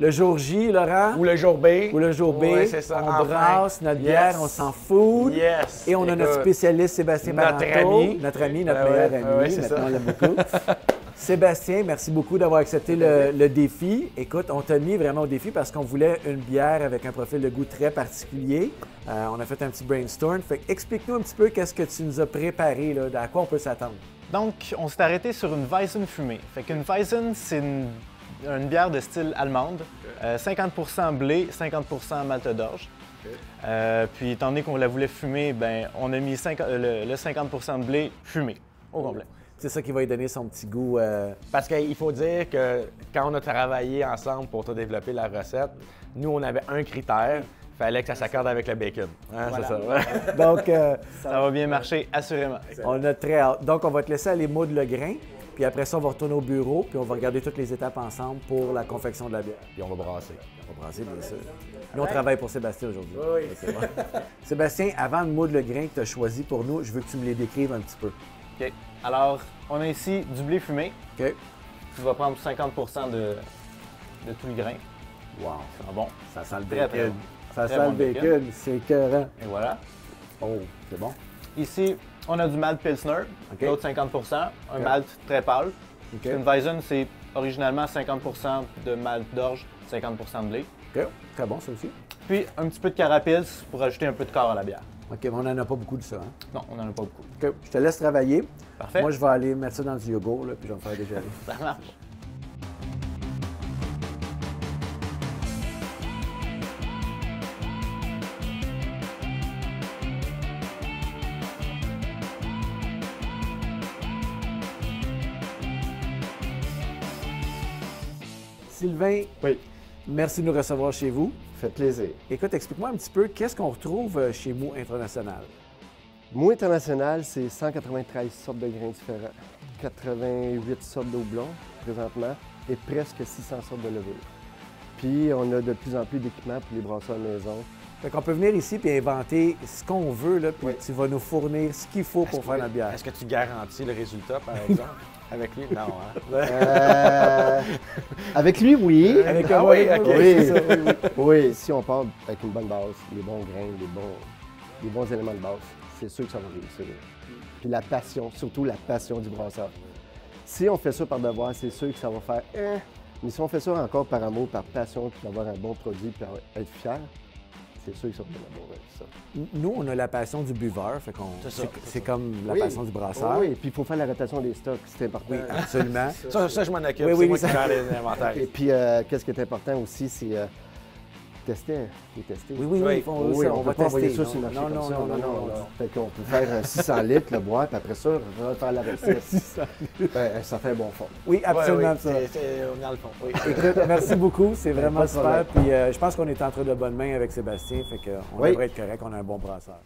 Le jour J, Laurent. Ou le jour B. Ou le jour B. Ouais, c'est ça. On Enfin. brasse notre bière, on s'en fout. Yes. Et on a notre spécialiste Sébastien Notre Parenteau. ami. Notre ami, notre Ouais, meilleur ouais, ami. ouais, c'est Maintenant, ça. on l'aime beaucoup. Sébastien, merci beaucoup d'avoir accepté le défi. Écoute, on t'a mis vraiment au défi parce qu'on voulait une bière avec un profil de goût très particulier. On a fait un petit brainstorm. Fait que explique-nous un petit peu qu'est-ce que tu nous as préparé, là, à quoi on peut s'attendre. Donc, on s'est arrêté sur une Weizen fumée. Fait qu'une Weizen, c'est une bière de style allemande. 50% blé, 50% malte d'orge. Puis, étant donné qu'on la voulait fumer, ben, on a mis le 50% de blé fumé au complet. C'est ça qui va lui donner son petit goût. Parce qu'il faut dire que quand on a travaillé ensemble pour te développer la recette, nous, on avait un critère. Il fallait que ça s'accorde avec le bacon. Hein, Voilà. C'est ça. Donc, Ça va bien marcher, assurément. on a très hâte. Donc, on va te laisser aller moudre le grain. Puis après ça, on va retourner au bureau. Puis on va regarder toutes les étapes ensemble pour la confection de la bière. Puis on va brasser. On va brasser, bien sûr. Nous, on travaille pour Sébastien aujourd'hui. Oui. C'est bon. Sébastien, avant de moudre le grain que tu as choisi pour nous, je veux que tu me les décrives un petit peu. OK. Alors, on a ici du blé fumé. OK? Tu vas prendre 50% de tout le grain. Wow. Ça sent bon. Ça sent le Très, bacon. très bon. Ça Très sent bon le bacon. C'est écœurant. Et voilà. Oh, c'est bon. Ici, on a du malt Pilsner, OK. l'autre 50%, un OK. malt très pâle. OK. Une Weizen, c'est originalement 50% de malt d'orge, 50% de blé. OK. Très bon, ça aussi. Puis un petit peu de carapils pour ajouter un peu de corps à la bière. OK, mais on n'en a pas beaucoup de ça. Hein? Non, on n'en a pas beaucoup. OK. Je te laisse travailler. Parfait. Moi, je vais aller mettre ça dans du yogourt, là, puis je vais me faire déjeuner. Ça marche. Sylvain, Oui, merci de nous recevoir chez vous. fait plaisir. Écoute, explique-moi un petit peu qu'est-ce qu'on retrouve chez Mou International. Mou International, c'est 193 sortes de grains différents, 88 sortes d'eau blonde présentement et presque 600 sortes de levures. Puis on a de plus en plus d'équipements pour les brasseurs à la maison. Fait qu'on peut venir ici et inventer ce qu'on veut, là, puis Oui. tu vas nous fournir ce qu'il faut pour faire notre bière. Est-ce que tu garantis le résultat, par exemple, avec lui? Non, hein? Avec lui, oui. Avec Ah un oui, ok. Oui. c'est ça, oui, oui. Oui, si on part avec une bonne base, les bons grains, les bons éléments de base, c'est sûr que ça va réussir. Puis la passion, surtout la passion du brasseur. Si on fait ça par devoir, c'est sûr que ça va faire mais si on fait ça encore par amour, par passion, puis d'avoir un bon produit, puis être fier, c'est sûr que ça va donner un bon résultat. Nous, on a la passion du buveur, fait qu'on c'est comme la Oui. passion du brasseur. Oui, puis il faut faire la rotation des stocks, c'est important. Oui, absolument. Ça, je m'en occupe. Oui, C'est oui, moi ça- qui gère les inventaires. Et puis, qu'est-ce qui est important aussi, c'est tester. Faut tester. Oui, oui, oui, Oui. ils font Oui, ça, on va peut pas envoyer tester. ça sur le marché Non, comme non, ça. non, non. Fait qu'on peut faire un 600 litres, le boire, puis après ça, refaire la recette. 600. Ben, ça fait un bon fond. Oui, absolument Ouais, oui, ça. on est dans le fond. Oui. Écoute, merci beaucoup, c'est vraiment Pas de super. problème. Puis je pense qu'on est entre de bonnes mains avec Sébastien, fait qu'on Oui. devrait être correct, on a un bon brasseur.